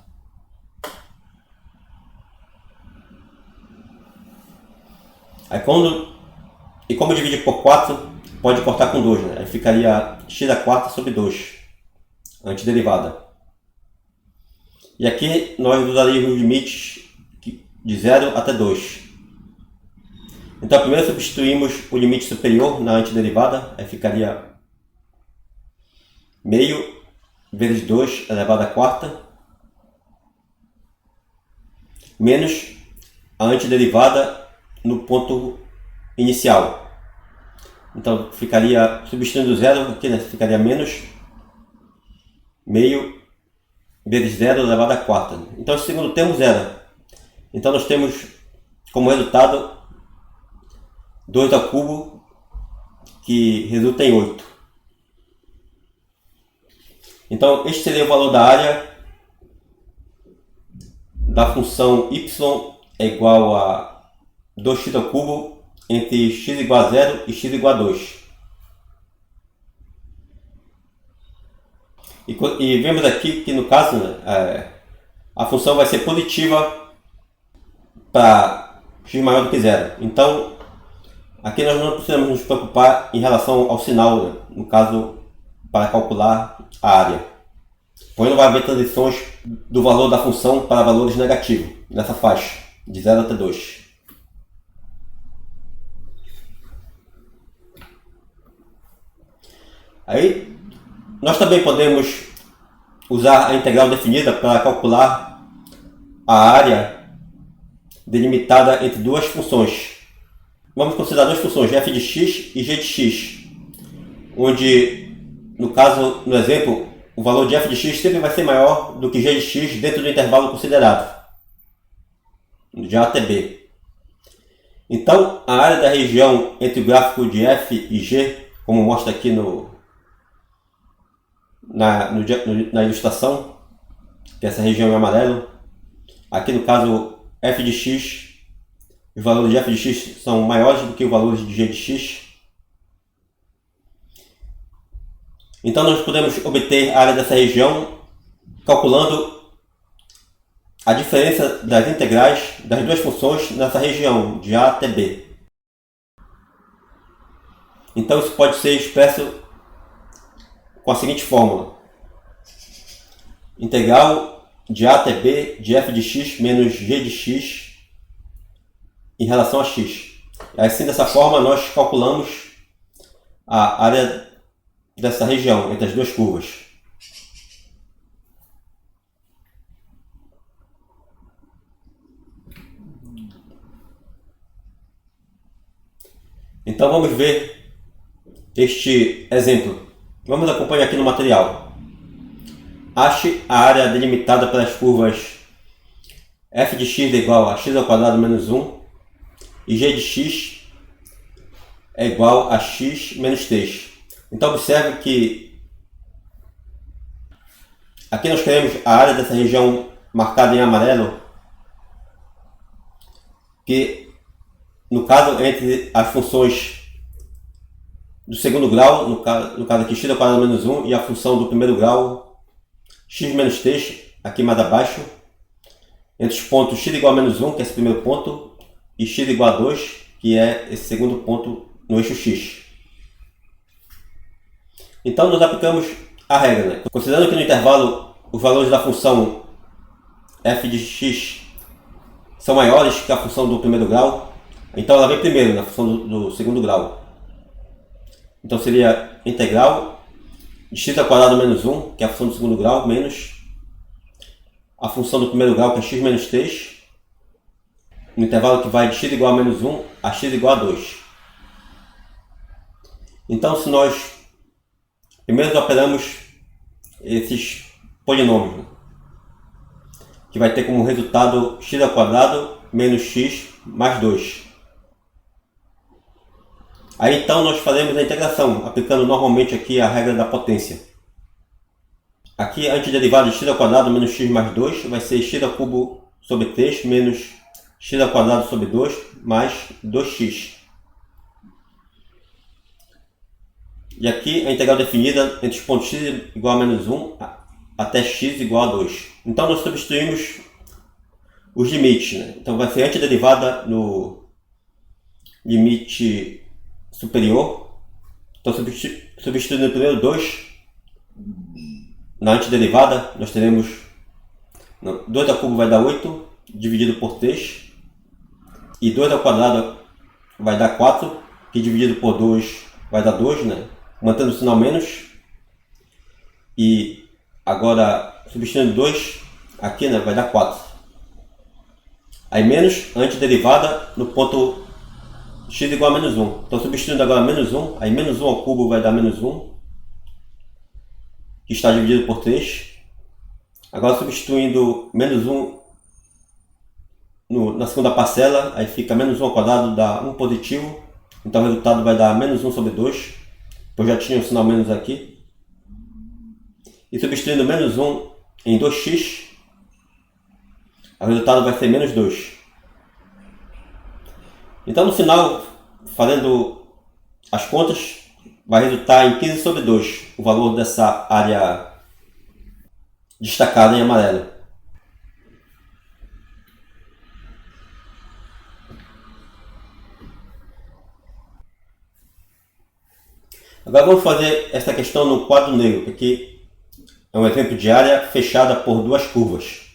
Aí como dividir por 4, pode cortar com 2, né? Aí ficaria x a quarta sobre 2, antiderivada. E aqui nós usaríamos os limites de 0 até 2. Então primeiro substituímos o limite superior na antiderivada, aí ficaria meio vezes 2 elevado à quarta, menos a antiderivada no ponto inicial. Então ficaria, substituindo o zero aqui, né, ficaria menos meio vezes 0 elevado à quarta. Então esse segundo termo zero. Então nós temos como resultado 2 ao cubo, que resulta em 8. Então este seria o valor da área da função y é igual a 2x ao cubo entre x igual a 0 e x igual a 2. E vemos aqui que no caso a função vai ser positiva para x maior do que 0. Então aqui nós não precisamos nos preocupar em relação ao sinal, né? No caso para calcular a área. Pois não vai haver transições do valor da função para valores negativos nessa faixa de 0 até 2. Aí nós também podemos usar a integral definida para calcular a área delimitada entre duas funções. Vamos considerar duas funções, f de x e g de x, onde, no caso, no exemplo, o valor de f de x sempre vai ser maior do que g de x dentro do intervalo considerado, de A até B. Então, a área da região entre o gráfico de f e g, como mostra aqui na ilustração, que essa região é amarelo, aqui no caso f de x, os valores de f de x são maiores do que os valores de g de x. Então nós podemos obter a área dessa região calculando a diferença das integrais das duas funções nessa região, de A até B. Então isso pode ser expresso com a seguinte fórmula: integral de A até B de f de x menos g de x em relação a x. Assim, dessa forma, nós calculamos a área dessa região entre as duas curvas. Então vamos ver este exemplo. Vamos acompanhar aqui no material. Ache a área delimitada pelas curvas f de x é igual a x ao quadrado menos 1 e g de x é igual a x menos 3. Então observe que aqui nós queremos a área dessa região marcada em amarelo, que no caso entre as funções do segundo grau, no caso aqui x ao quadrado menos 1, e a função do primeiro grau x menos 3, aqui mais abaixo, entre os pontos x igual a menos 1, que é esse primeiro ponto, e x igual a 2, que é esse segundo ponto no eixo x. Então nós aplicamos a regra, né? Considerando que no intervalo os valores da função f de x são maiores que a função do primeiro grau, então ela vem primeiro na função do segundo grau. Então seria integral de x ao quadrado menos 1, que é a função do segundo grau, menos a função do primeiro grau, que é x menos 3, no intervalo que vai de x igual a menos 1 a x igual a 2. Então se nós primeiro operamos esses polinômios, que vai ter como resultado x ao quadrado menos x mais 2. Aí então nós faremos a integração, aplicando normalmente aqui a regra da potência. Aqui a antiderivada de x ao quadrado menos x mais 2 vai ser x ao cubo sobre 3 menos x ao quadrado sobre 2 mais 2x. E aqui a integral definida entre os pontos x igual a menos 1 até x igual a 2. Então nós substituímos os limites, né? Então vai ser antiderivada no limite superior. Então substituindo o primeiro 2 na antiderivada, nós teremos 2 ao cubo vai dar 8 dividido por 3, e 2 ao quadrado vai dar 4, que dividido por 2 vai dar 2, né? Mantendo o sinal menos, e agora substituindo 2 aqui, né, vai dar 4. Aí menos a antiderivada no ponto x igual a menos 1. Então substituindo agora menos 1, aí menos 1 ao cubo vai dar menos 1, que está dividido por 3. Agora substituindo menos 1 na segunda parcela, aí fica menos 1 ao quadrado dá 1 positivo. Então o resultado vai dar menos 1 sobre 2, pois já tinha o sinal menos aqui. E substituindo menos 1 em 2x, o resultado vai ser menos 2. Então no final, fazendo as contas, vai resultar em 15 sobre 2, o valor dessa área destacada em amarelo. Agora vamos fazer essa questão no quadro negro, que aqui é um exemplo de área fechada por duas curvas.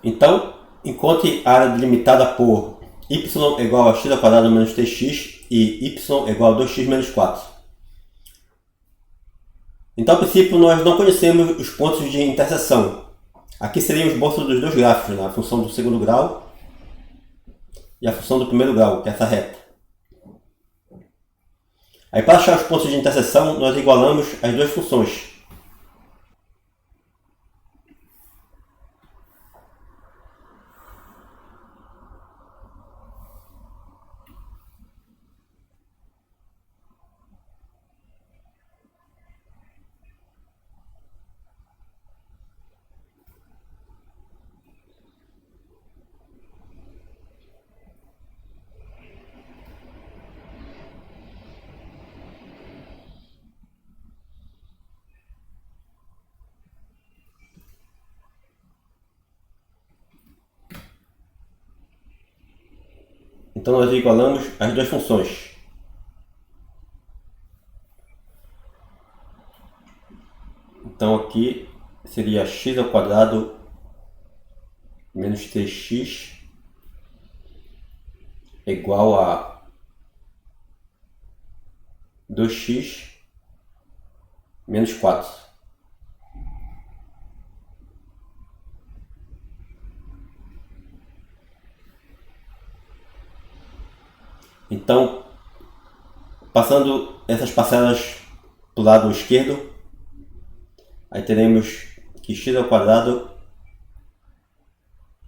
Então, encontre a área delimitada por y igual a x ao quadrado menos 3x e y igual a 2x menos 4. Então, a princípio, nós não conhecemos os pontos de interseção. Aqui seriam os bolsos dos dois gráficos, né? A função do segundo grau e a função do primeiro grau, que é essa reta. Aí, para achar os pontos de interseção, nós igualamos as duas funções. Então nós igualamos as duas funções. Então aqui seria x ao quadrado menos 3x igual a 2x menos 4. Então, passando essas parcelas para o lado esquerdo, aí teremos que x ao quadrado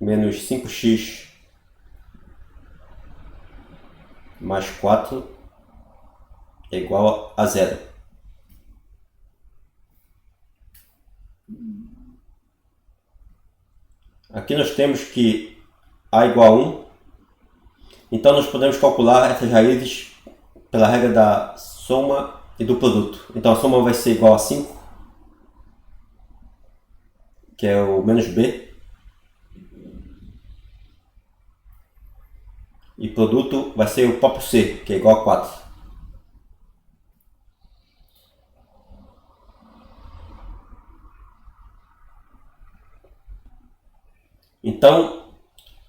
menos 5x mais 4 é igual a 0. Aqui nós temos que a igual a 1, então nós podemos calcular essas raízes pela regra da soma e do produto. Então a soma vai ser igual a 5, que é o menos b, e produto vai ser o próprio c, que é igual a 4. Então,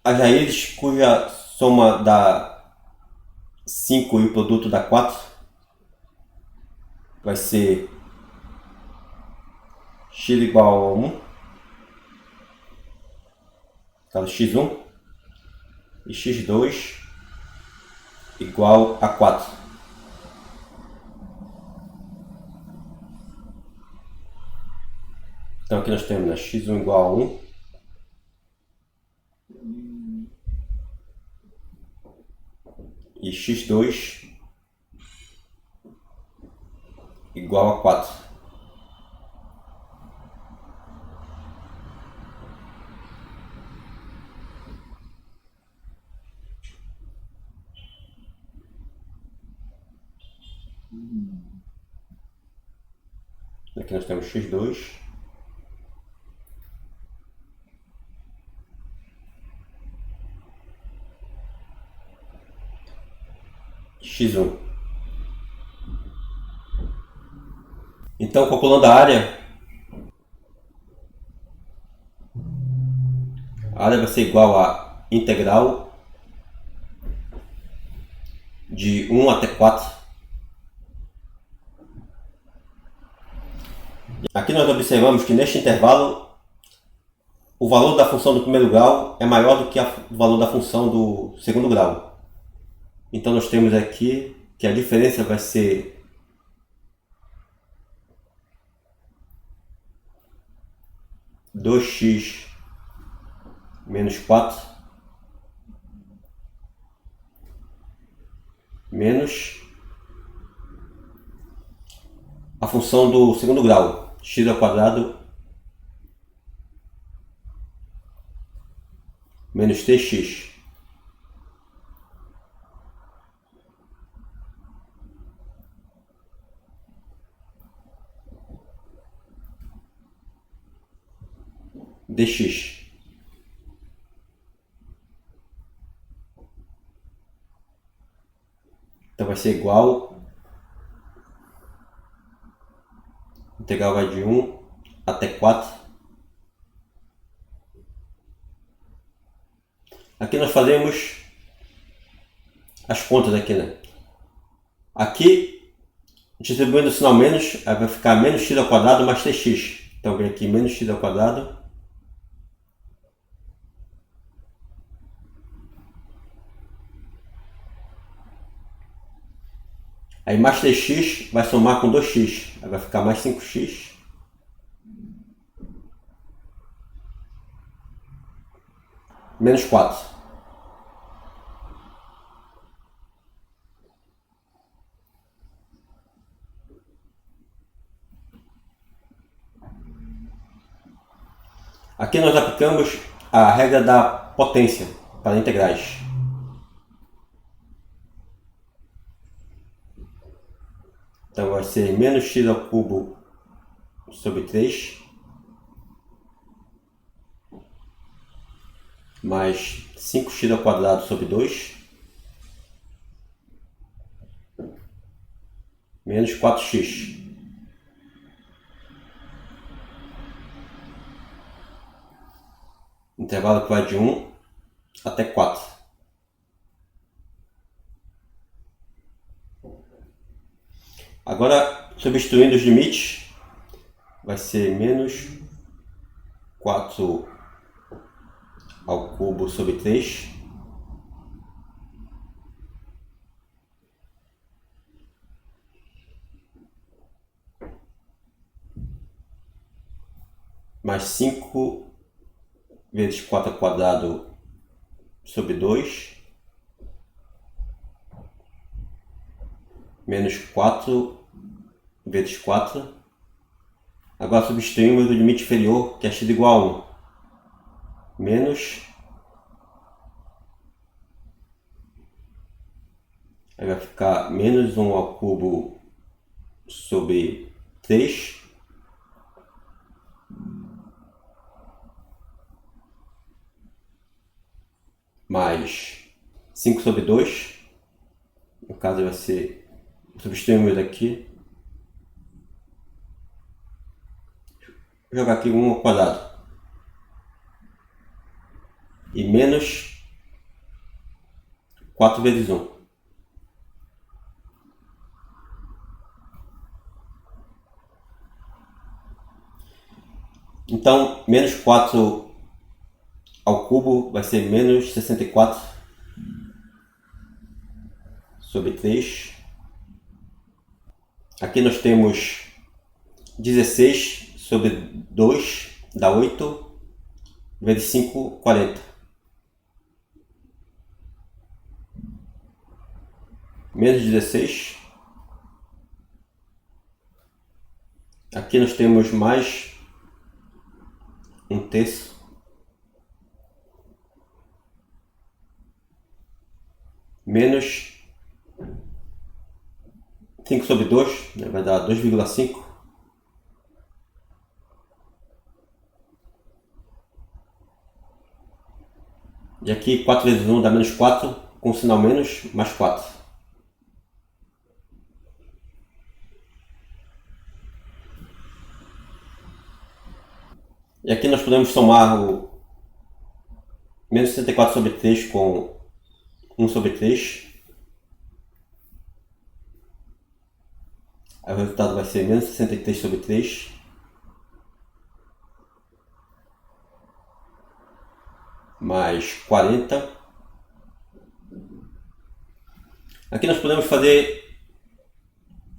as raízes cuja soma dá 5 e o produto dá 4 vai ser x igual a 1, caso x1, e x2 igual a 4. Então aqui nós temos, né, x1 igual a 1, e x2 igual a 4. Aqui nós temos x2 x1. Então, calculando a área vai ser igual a integral de 1 até 4. Aqui nós observamos que neste intervalo o valor da função do primeiro grau é maior do que o valor da função do segundo grau. Então nós temos aqui que a diferença vai ser dois x menos 4 menos a função do segundo grau, x ao quadrado menos 3x. dx. Então vai ser igual, a integral vai de 1 até 4. Aqui nós fazemos as contas aqui, né? Aqui, distribuindo o sinal menos, aí vai ficar menos x ao quadrado mais 3x. Então vem aqui menos x ao quadrado aí mais 3x vai somar com 2x, aí vai ficar mais 5x menos 4. Aqui nós aplicamos a regra da potência para integrais. Então vai ser menos x ao cubo sobre 3 mais 5x ao quadrado sobre 2 menos 4x. Intervalo que vai de 1 até 4. Agora, substituindo os limites, vai ser menos 4 ao cubo sobre 3. Mais 5 vezes 4 ao quadrado sobre 2. Menos 4 vezes 4. Agora substituímos o limite inferior, que é x igual a 1. Menos. Aí vai ficar menos 1 ao cubo sobre 3. Mais 5 sobre 2. No caso vai ser, substituímos daqui. Vou jogar aqui 1 ao quadrado. E menos 4 vezes 1. Então, menos 4 ao cubo vai ser menos 64 sobre 3. Aqui nós temos 16 sobre 2, dá 8, vezes 5, 40. Menos 16. Aqui nós temos mais 1/3. Menos 5 sobre 2, né, vai dar 2,5. E aqui 4 vezes 1 dá menos 4, com o sinal menos, mais 4. E aqui nós podemos somar o menos 64 sobre 3 com 1 sobre 3. Aí o resultado vai ser menos 63 sobre 3. Mais 40. Aqui nós podemos fazer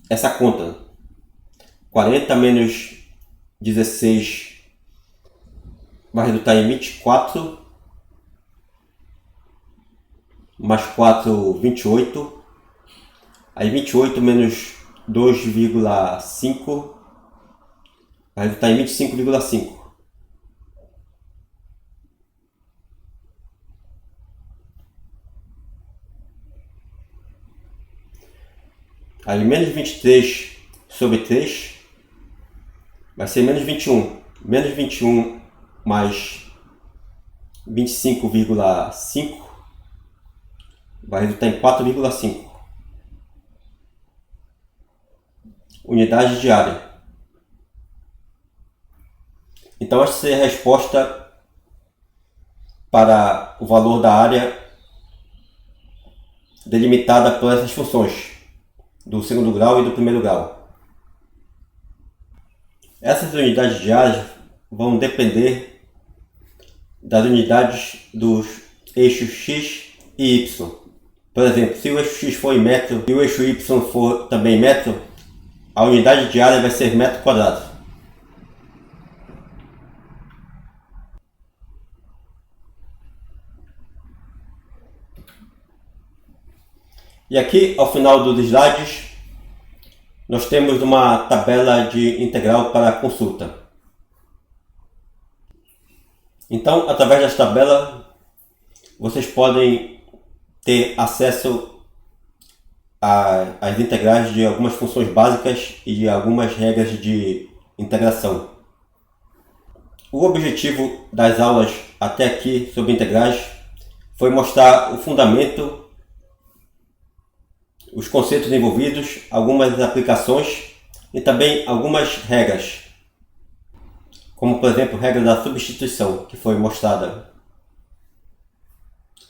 essa conta. 40 menos 16 vai resultar em 24. Mais 4, 28. Aí 28 menos 2,5 vai resultar em 25,5. Aí menos 23 sobre 3 vai ser menos 21. Menos 21 mais 25,5 vai resultar em 4,5 unidades de área. Então essa é a resposta para o valor da área delimitada por essas funções do segundo grau e do primeiro grau. Essas unidades de área vão depender das unidades dos eixos x e y. Por exemplo, se o eixo x for em metro e o eixo y for também em metro, a unidade de área vai ser metro quadrado. E aqui, ao final dos slides, nós temos uma tabela de integral para consulta. Então, através dessa tabela, vocês podem ter acesso às integrais de algumas funções básicas e de algumas regras de integração. O objetivo das aulas até aqui sobre integrais foi mostrar o fundamento, os conceitos envolvidos, algumas aplicações e também algumas regras, como por exemplo a regra da substituição, que foi mostrada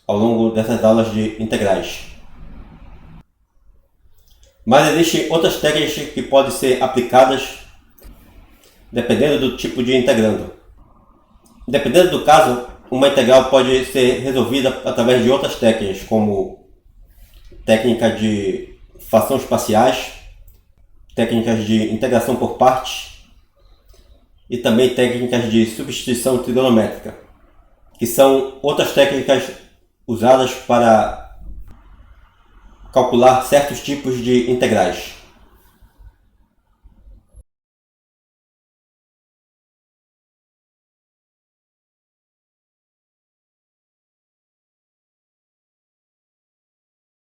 ao longo dessas aulas de integrais. Mas existem outras técnicas que podem ser aplicadas dependendo do tipo de integrando. Dependendo do caso, uma integral pode ser resolvida através de outras técnicas, como técnica de frações parciais, técnicas de integração por partes e também técnicas de substituição trigonométrica, que são outras técnicas usadas para calcular certos tipos de integrais.